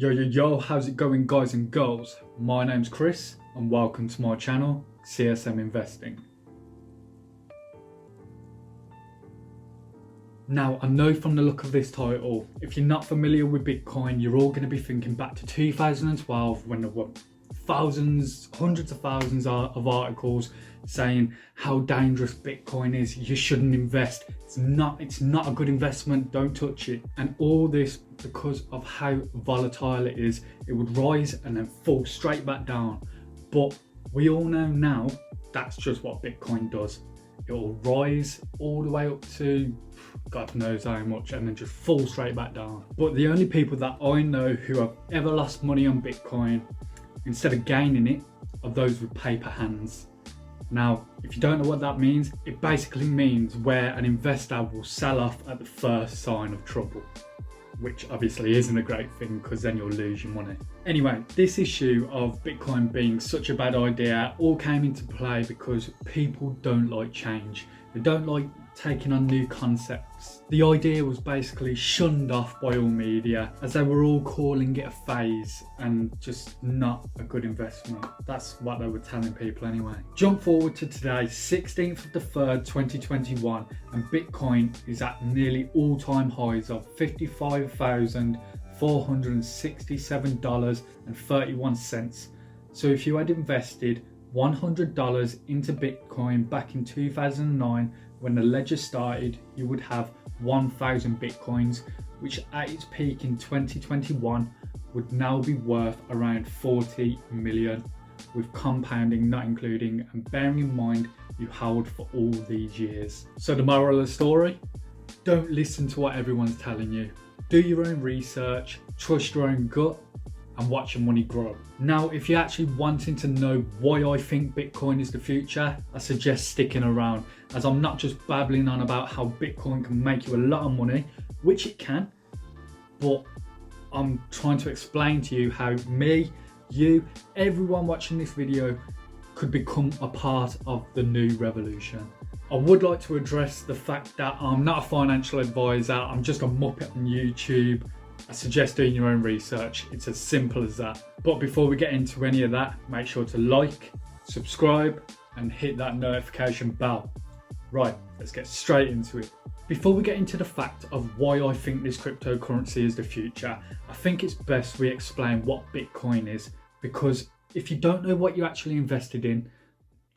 Yo yo yo, how's it going guys and girls? My name's Chris and welcome to my channel, CSM Investing. Now I know from the look of this title, if you're not familiar with Bitcoin, you're all going to be thinking back to 2012 when there were thousands, hundreds of thousands of articles saying how dangerous Bitcoin is, you shouldn't invest, it's not a good investment, don't touch it. And all this because of how volatile it is. It would rise and then fall straight back down. But we all know now that's just what Bitcoin does. It will rise all the way up to God knows how much and then just fall straight back down. But the only people that I know who have ever lost money on Bitcoin instead of gaining it are those with paper hands. Now, if you don't know what that means, it basically means where an investor will sell off at the first sign of trouble, which obviously isn't a great thing because then you'll lose your money. Anyway, this issue of Bitcoin being such a bad idea all came into play because people don't like change. They don't like taking on new concepts. The idea was basically shunned off by all media as they were all calling it a phase and just not a good investment. That's what they were telling people anyway. Jump forward to today, 16th of the 3rd, 2021, and Bitcoin is at nearly all-time highs of $55,467.31. So if you had invested $100 into Bitcoin back in 2009 when the ledger started, you would have 1,000 Bitcoins, which at its peak in 2021 would now be worth around 40 million, with compounding not including, and bearing in mind you held for all these years. So the moral of the story, don't listen to what everyone's telling you. Do your own research, trust your own gut, and watch your money grow. Now, if you're actually wanting to know why I think Bitcoin is the future, I suggest sticking around, as I'm not just babbling on about how Bitcoin can make you a lot of money, which it can, but I'm trying to explain to you how me, you, everyone watching this video could become a part of the new revolution. I would like to address the fact that I'm not a financial advisor, I'm just a muppet on YouTube. I suggest doing your own research. It's as simple as that. But before we get into any of that, make sure to like, subscribe, and hit that notification bell. Right, let's get straight into it. Before we get into the fact of why I think this cryptocurrency is the future, I think it's best we explain what Bitcoin is, because if you don't know what you actually invested in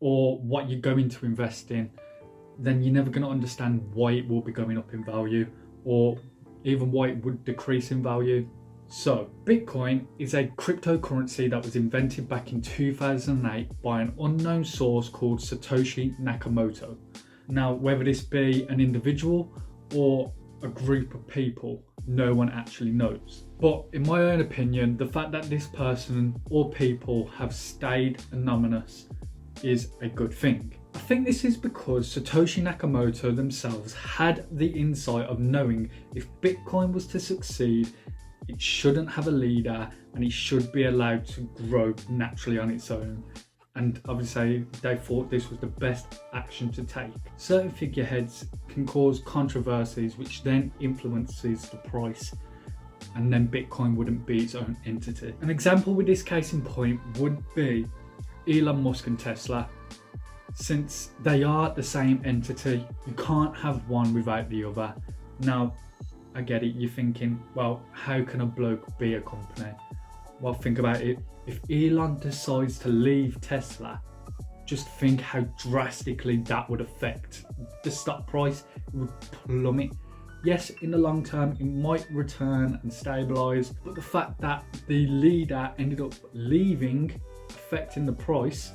or what you're going to invest in, then you're never going to understand why it will be going up in value or even why it would decrease in value. So, Bitcoin is a cryptocurrency that was invented back in 2008 by an unknown source called Satoshi Nakamoto. Now, whether this be an individual or a group of people, no one actually knows. But in my own opinion, the fact that this person or people have stayed anonymous is a good thing. I think this is because Satoshi Nakamoto themselves had the insight of knowing if Bitcoin was to succeed, it shouldn't have a leader and it should be allowed to grow naturally on its own. And obviously they thought this was the best action to take. Certain figureheads can cause controversies which then influences the price, and then Bitcoin wouldn't be its own entity. An example with this case in point would be Elon Musk and Tesla. Since they are the same entity, you can't have one without the other. Now, I get it, you're thinking, well, how can a bloke be a company? Well, think about it. If Elon decides to leave Tesla, just think how drastically that would affect the stock price. It would plummet. Yes, in the long term, it might return and stabilize, but the fact that the leader ended up leaving, affecting the price,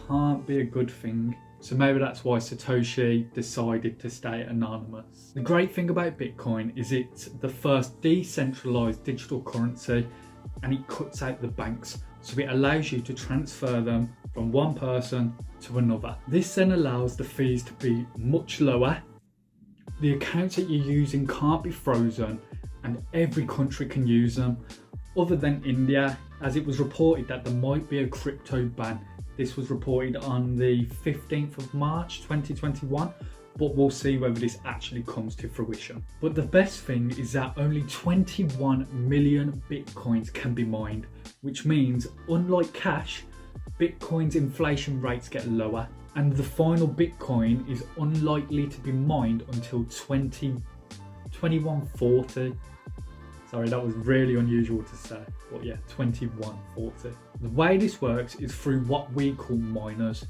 can't be a good thing. So maybe that's why Satoshi decided to stay anonymous. The great thing about Bitcoin is it's the first decentralized digital currency, and it cuts out the banks, so it allows you to transfer them from one person to another. This then allows the fees to be much lower. The accounts that you're using can't be frozen, and every country can use them other than India, as it was reported that there might be a crypto ban. This was reported on the 15th of March 2021, but we'll see whether this actually comes to fruition. But the best thing is that only 21 million Bitcoins can be mined, which means unlike cash, Bitcoin's inflation rates get lower, and the final Bitcoin is unlikely to be mined until 2140. Sorry, that was really unusual to say, but yeah, 2140. The way this works is through what we call miners.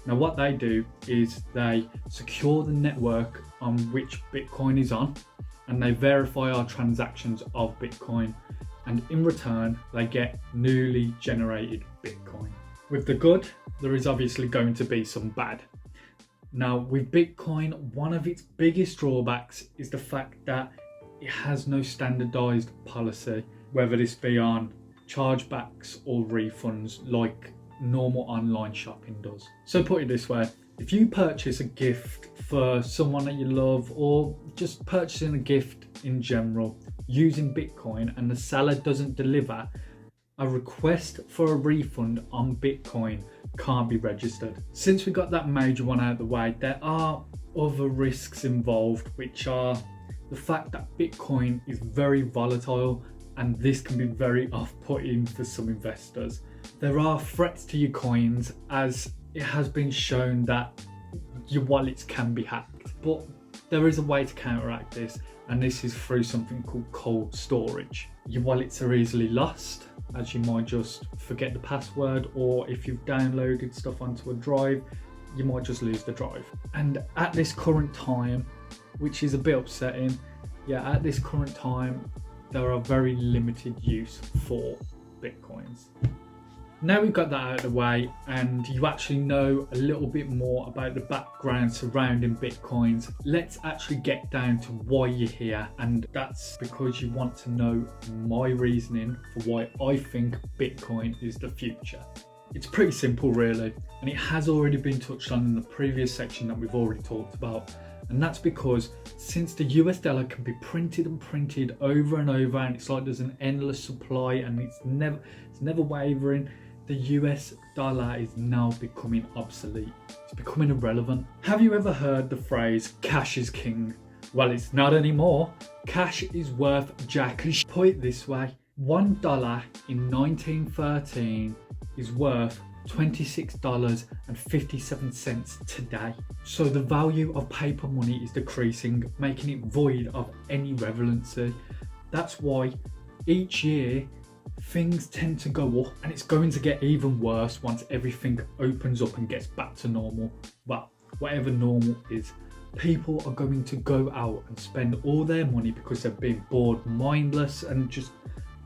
Now what they do is they secure the network on which Bitcoin is on, and they verify our transactions of Bitcoin, and in return they get newly generated Bitcoin. With the good, there is obviously going to be some bad. Now with Bitcoin, one of its biggest drawbacks is the fact that it has no standardized policy, whether this be on chargebacks or refunds like normal online shopping does. So put it this way, if you purchase a gift for someone that you love, or just purchasing a gift in general using Bitcoin, and the seller doesn't deliver, a request for a refund on Bitcoin can't be registered. Since we got that major one out of the way, there are other risks involved, which are the fact that Bitcoin is very volatile, and this can be very off-putting for some investors. There are threats to your coins, as it has been shown that your wallets can be hacked, but there is a way to counteract this, and this is through something called cold storage. Your wallets are easily lost, as you might just forget the password, or if you've downloaded stuff onto a drive, you might just lose the drive. And at this current time, which is a bit upsetting, at this current time, there are very limited use for Bitcoins. Now we've got that out of the way, and you actually know a little bit more about the background surrounding Bitcoins, let's actually get down to why you're here, and that's because you want to know my reasoning for why I think Bitcoin is the future. It's pretty simple really, and it has already been touched on in the previous section that we've already talked about. And that's because since the US dollar can be printed and printed over and over, and it's like there's an endless supply and it's never wavering, the US dollar is now becoming obsolete. It's becoming irrelevant. Have you ever heard the phrase, cash is king? Well, it's not anymore. Cash is worth jack. Put it this way, $1 in 1913 is worth $26.57 today. So the value of paper money is decreasing, making it void of any relevancy. That's why each year things tend to go up, and it's going to get even worse once everything opens up and gets back to normal. Well, whatever normal is. People are going to go out and spend all their money because they've been bored, mindless, and just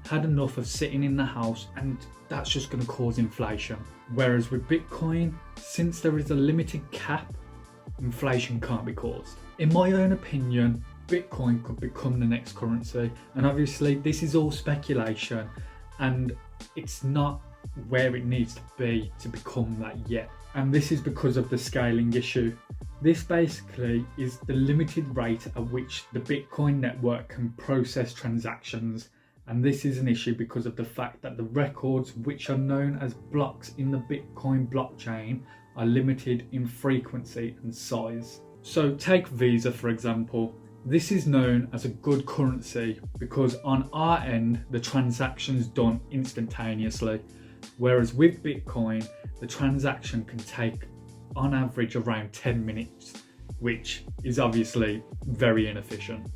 had enough of sitting in the house, and that's just going to cause inflation. Whereas with Bitcoin, since there is a limited cap, inflation can't be caused. In my own opinion, Bitcoin could become the next currency, and obviously this is all speculation, and it's not where it needs to be to become that yet. And this is because of the scaling issue. This basically is the limited rate at which the Bitcoin network can process transactions. And this is an issue because of the fact that the records, which are known as blocks in the Bitcoin blockchain, are limited in frequency and size. So take Visa for example. This is known as a good currency because on our end, the transaction's done instantaneously. Whereas with Bitcoin, the transaction can take on average around 10 minutes, which is obviously very inefficient,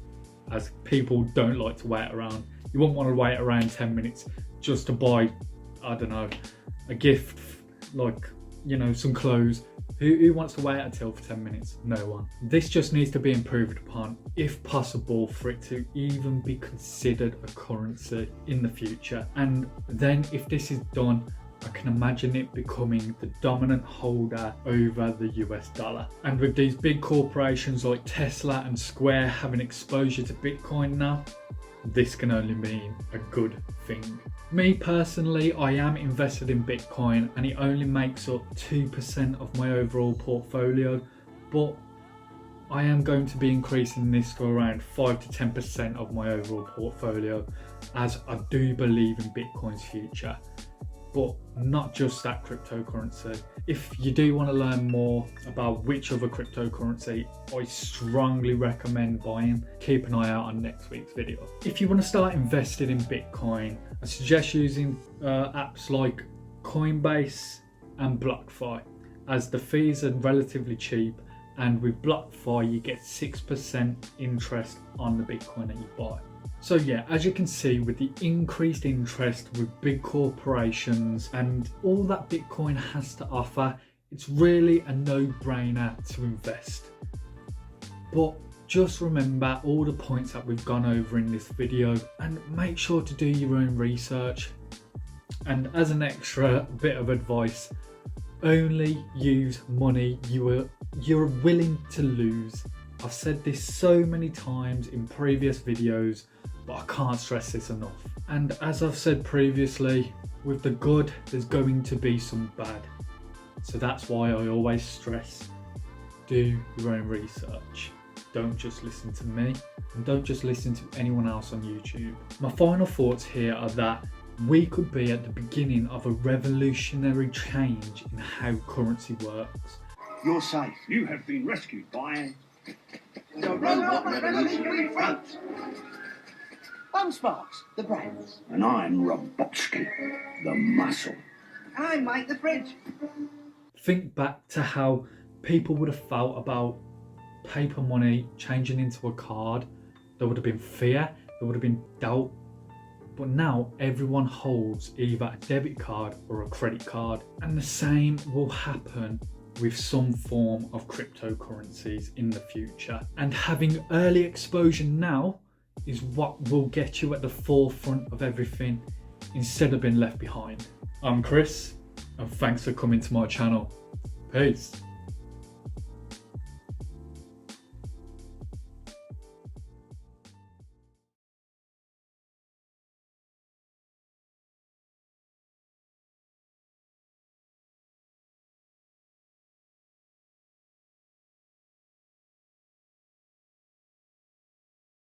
as people don't like to wait around. You wouldn't want to wait around 10 minutes just to buy, I don't know, a gift, like, you know, some clothes. Who wants to wait until for 10 minutes? No one. This just needs to be improved upon, if possible, for it to even be considered a currency in the future. And then if this is done, I can imagine it becoming the dominant holder over the US dollar. And with these big corporations like Tesla and Square having exposure to Bitcoin now, this can only mean a good thing. Me personally, I am invested in Bitcoin, and it only makes up 2% of my overall portfolio, but I am going to be increasing this to around 5 to 10% of my overall portfolio, as I do believe in Bitcoin's future. but not just that cryptocurrency. If you do want to learn more about which other cryptocurrency, I strongly recommend buying. Keep an eye out on next week's video. If you want to start investing in Bitcoin, I suggest using apps like Coinbase and BlockFi, as the fees are relatively cheap, and with BlockFi you get 6% interest on the Bitcoin that you buy. So yeah, as you can see, with the increased interest with big corporations and all that Bitcoin has to offer, it's really a no-brainer to invest. But just remember all the points that we've gone over in this video, and make sure to do your own research. And as an extra bit of advice, only use money you're willing to lose. I've said this so many times in previous videos, but I can't stress this enough. And as I've said previously, with the good, there's going to be some bad. So that's why I always stress, do your own research. Don't just listen to me, and don't just listen to anyone else on YouTube. My final thoughts here are that we could be at the beginning of a revolutionary change in how currency works. You're safe. You have been rescued by the Robot Revolutionary Front. I'm Sparks, the brains. And I'm Robotsky, the muscle. I'm Mike, the fridge. Think back to how people would have felt about paper money changing into a card. There would have been fear, there would have been doubt. But now everyone holds either a debit card or a credit card. And the same will happen with some form of cryptocurrencies in the future. And having early exposure now is what will get you at the forefront of everything instead of being left behind. I'm Chris, and thanks for coming to my channel. Peace.